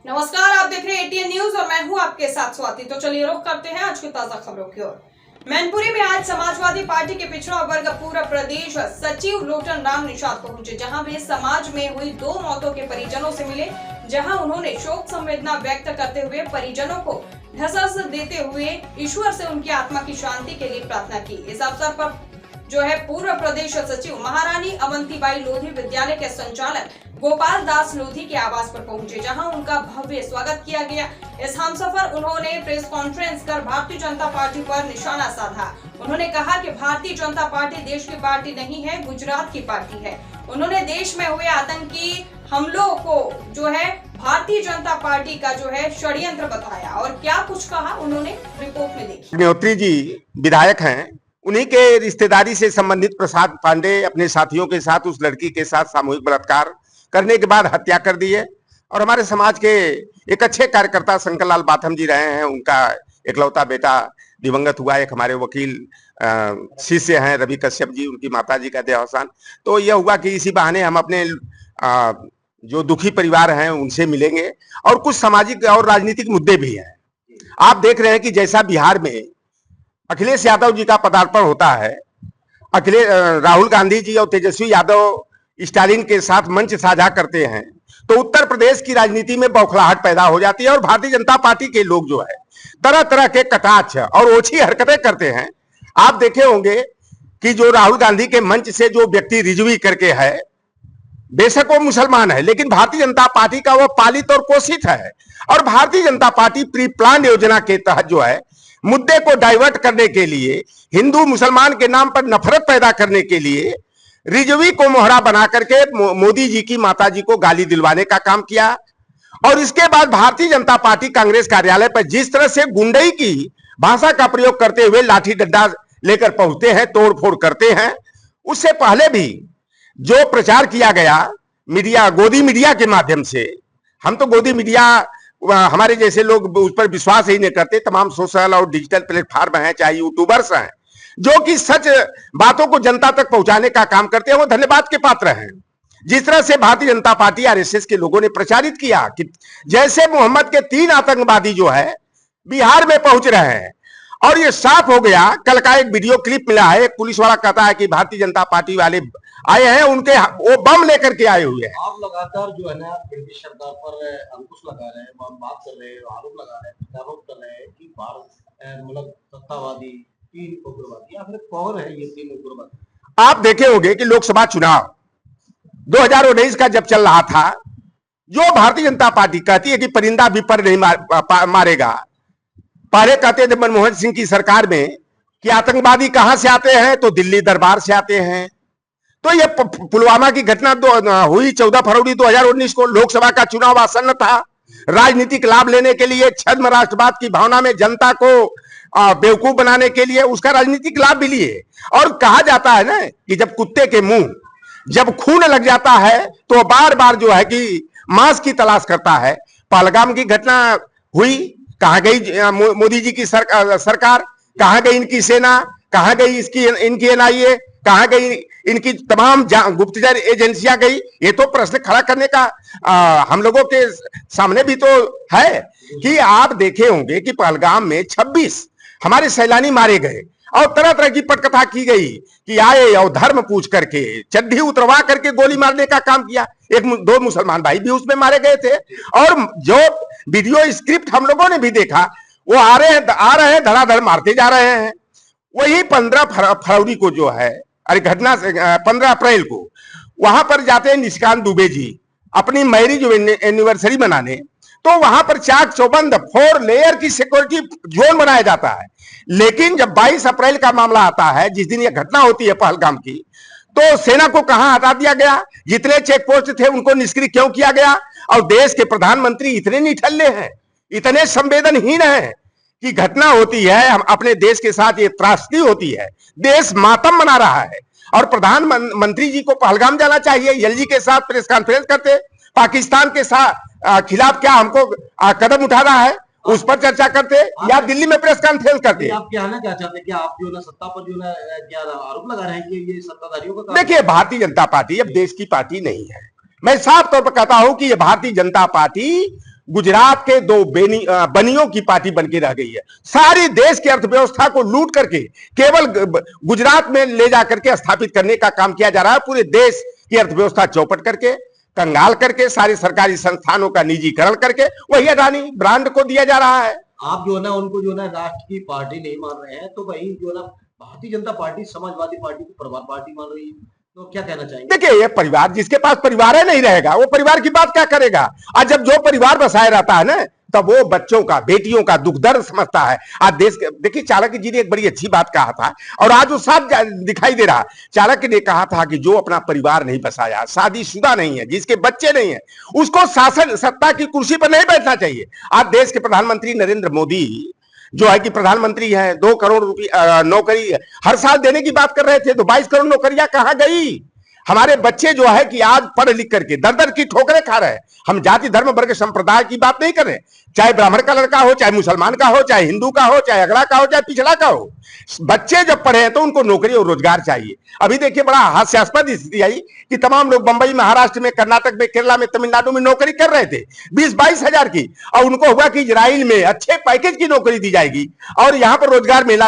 नमस्कार, आप देख रहे हैं एटीएन न्यूज और मैं हूं आपके साथ स्वाति। तो चलिए रुख करते हैं आज की ताजा खबरों की ओर। मैनपुरी में आज समाजवादी पार्टी के पिछड़ा वर्ग पूर्व प्रदेश सचिव लोटन राम निषाद पहुंचे, जहां वे समाज में हुई 2 मौतों के परिजनों से मिले, जहां उन्होंने शोक संवेदना व्यक्त करते हुए परिजनों को ढसस देते हुए ईश्वर से उनकी आत्मा की शांति के लिए प्रार्थना की। इस अवसर पर पूर्व प्रदेश सचिव महारानी अवंतीबाई लोधी विद्यालय के संचालक गोपाल दास लोधी के आवास पर पहुंचे, जहां उनका भव्य स्वागत किया गया। इस हमसफर उन्होंने प्रेस कॉन्फ्रेंस कर भारतीय जनता पार्टी पर निशाना साधा। उन्होंने कहा कि भारतीय जनता पार्टी देश की पार्टी नहीं है, गुजरात की पार्टी है। उन्होंने देश में हुए आतंकी हमलों को भारतीय जनता पार्टी का षड्यंत्र बताया और क्या कुछ कहा उन्होंने रिपोर्ट में देखी। अग्निहोत्री जी विधायक हैं, उन्हीं के रिश्तेदारी से संबंधित प्रसाद पांडे अपने साथियों के साथ उस लड़की के साथ सामूहिक बलात्कार करने के बाद हत्या कर दी है। और हमारे समाज के एक अच्छे कार्यकर्ता शंकर लाल बाथम जी रहे हैं, उनका एकलौता बेटा दिवंगत हुआ। एक हमारे वकील शिष्य हैं रवि कश्यप जी, उनकी माता जी का देहावसान। तो यह हुआ कि इसी बहाने हम अपने जो दुखी परिवार हैं उनसे मिलेंगे और कुछ सामाजिक और राजनीतिक मुद्दे भी हैं। आप देख रहे हैं कि जैसा बिहार में अखिलेश यादव जी का पदार्पण होता है, राहुल गांधी जी और तेजस्वी यादव स्टालिन के साथ मंच साझा करते हैं, तो उत्तर प्रदेश की राजनीति में बौखलाहट पैदा हो जाती है और भारतीय जनता पार्टी के लोग तरह तरह के कटाक्ष और ओछी हरकतें करते हैं। आप देखे होंगे कि जो राहुल गांधी के मंच से जो व्यक्ति रिजवी करके है, बेशक वो मुसलमान है, लेकिन भारतीय जनता पार्टी का वो पालित और पोषित है। और Bharatiya Janata party pre plan योजना के तहत मुद्दे को डाइवर्ट करने के लिए, हिंदू मुसलमान के नाम पर नफरत पैदा करने के लिए रिजवी को मोहरा बना करके मोदी जी की माता जी को गाली दिलवाने का काम किया। और इसके बाद भारतीय जनता पार्टी कांग्रेस कार्यालय पर जिस तरह से गुंडई की भाषा का प्रयोग करते हुए लाठी डंडा लेकर पहुंचते हैं, तोड़फोड़ करते हैं। उससे पहले भी जो प्रचार किया गया मीडिया, गोदी मीडिया के माध्यम से, हम तो गोदी मीडिया हमारे जैसे लोग उस पर विश्वास ही नहीं करते। तमाम सोशल और डिजिटल प्लेटफॉर्म हैं, चाहे यूट्यूबर्स हैं, जो कि सच बातों को जनता तक पहुंचाने का काम करते हैं, वो धन्यवाद के पात्र हैं। जिस तरह से भारतीय जनता पार्टी आरएसएस के लोगों ने प्रचारित किया कि जैसे मोहम्मद के 3 आतंकवादी बिहार में पहुंच रहे हैं, और ये साफ हो गया। कल का एक वीडियो क्लिप मिला है, एक पुलिस वाला कहता है कि भारतीय जनता पार्टी वाले आए हैं, उनके वो बम लेकर के आए हुए हैं। आप लगातार ब्रिटिश सरकार पर अंकुश लगा रहे हैं, बात कर रहे हैं, आरोप लगा रहे हैं, आरोप कर रहे हैं कि भारत मतलब सत्तावादी 3 उग्रवादी या फिर कौन है ये 3 उग्रवादी। आप देखे होंगे कि लोकसभा चुनाव 2019 का जब चल रहा था, जो भारतीय जनता पार्टी कहती है कि परिंदा भी पर नहीं मारेगा। पहले कहते थे मनमोहन सिंह की सरकार में कि आतंकवादी कहां से आते हैं, तो दिल्ली दरबार से आते हैं। तो ये पुलवामा की घटना हुई 14 फरवरी 2019 को। लोकसभा का चुनाव आसन्न था। राजनीतिक लाभ लेने के लिए, छद्म राष्ट्रवाद की भावना में जनता को बेवकूफ बनाने के लिए उसका राजनीतिक लाभ भी लिए। और कहा जाता है ना कि जब कुत्ते के मुंह जब खून लग जाता है तो बार बार कि मांस की तलाश करता है। पहलगाम की घटना हुई, कहां गई मोदी जी की सरकार, कहां गई इनकी सेना, कहां गई इनकी एनआईए, कहां गई इनकी तमाम गुप्तचर एजेंसियां गई। ये तो प्रश्न खड़ा करने का हम लोगों के सामने भी तो है कि आप देखे होंगे कि पहलगाम में 26 हमारे सैलानी मारे गए और तरह तरह की पटकथा की गई कि आए और धर्म पूछ करके चड्ढी उतरवा करके गोली मारने का काम किया। 1-2 मुसलमान भाई भी उसमें मारे गए थे। और जो वीडियो स्क्रिप्ट हम लोगों ने भी देखा, वो आ रहे हैं धड़ाधड़ मारते जा रहे हैं। वही 15 फरवरी को घटना 15 अप्रैल को वहां पर जाते हैं निशिकांत दुबे जी अपनी मैरिज एनिवर्सरी मनाने। तो वहां पर चाक चौबंद 4 लेयर की सिक्योरिटी जोन बनाया जाता है। लेकिन जब 22 अप्रैल का मामला आता है, जिस दिन यह घटना होती है पहलगाम की, तो सेना को कहां हटा दिया गया? जितने चेक पोस्ट थे उनको निष्क्रिय क्यों किया गया? और देश के प्रधानमंत्री इतने निठल्ले हैं, इतने संवेदनहीन हैं कि घटना होती है, हम अपने देश के साथ ये त्रासदी होती है, देश मातम मना रहा है और प्रधानमंत्री जी को पहलगाम जाना चाहिए। एलजी के साथ प्रेस कॉन्फ्रेंस करते, पाकिस्तान के साथ खिलाफ क्या हमको कदम उठा रहा है उस पर चर्चा करते, या दिल्ली में प्रेस कॉन्फ्रेंस करते। आप कहना क्या चाहते हैं कि आप सत्ता पर क्या आरोप लगा रहे हैं कि ये सत्ताधारियों का? देखिए, भारतीय जनता पार्टी अब देश की पार्टी नहीं है। मैं साफ तौर पर कहता हूं कि ये भारतीय जनता पार्टी गुजरात के दो बनियों की पार्टी बन के रह गई है। सारी देश की अर्थव्यवस्था को लूट करके केवल गुजरात में ले जाकर के स्थापित करने का काम किया जा रहा है। पूरे देश की अर्थव्यवस्था चौपट करके, कंगाल करके, सारे सरकारी संस्थानों का निजीकरण करके वही अडानी ब्रांड को दिया जा रहा है। आप जो है ना उनको जो है ना राष्ट्र की पार्टी नहीं मान रहे हैं, तो वही जो है ना भारतीय जनता पार्टी समाजवादी पार्टी को परिवार पार्टी मान रही है, तो क्या कहना चाहेंगे? देखिए, ये परिवार, जिसके पास परिवार है नहीं रहेगा, वो परिवार की बात क्या करेगा? आज जब जो परिवार बसाए रहता है ना, तब वो बच्चों का, बेटियों का दुख दर्द समझता है। आज देश के, देखिए, चाणक्य जी ने एक बड़ी अच्छी बात कहा था और आज वो साफ दिखाई दे रहा। चाणक्य ने कहा था कि जो अपना परिवार नहीं बसाया, शादीशुदा नहीं है, जिसके बच्चे नहीं है, उसको शासन सत्ता की कुर्सी पर नहीं बैठना चाहिए। आज देश के प्रधानमंत्री नरेंद्र मोदी जो है कि प्रधानमंत्री हैं, 2 करोड़ रुपये नौकरी हर साल देने की बात कर रहे थे, तो 22 करोड़ नौकरियां कहां गई? हमारे बच्चे जो है कि आज पढ़ लिख करके दर दर की ठोकरें खा रहे हैं। हम जाति धर्म वर्ग संप्रदाय की बात नहीं कर रहे, चाहे ब्राह्मण का लड़का हो, चाहे मुसलमान का हो, चाहे हिंदू का हो, चाहे अगड़ा का हो, चाहे पिछड़ा का हो। बच्चे जब पढ़े हैं तो उनको नौकरी और रोजगार चाहिए। अभी देखिए, बड़ा हास्यास्पद स्थिति आई कि तमाम लोग बंबई, महाराष्ट्र में, कर्नाटक में, केरला में, तमिलनाडु में नौकरी कर रहे थे 20-22 हजार की, और उनको हुआ कि इजराइल में अच्छे पैकेज की नौकरी दी जाएगी और यहां पर रोजगार मिला।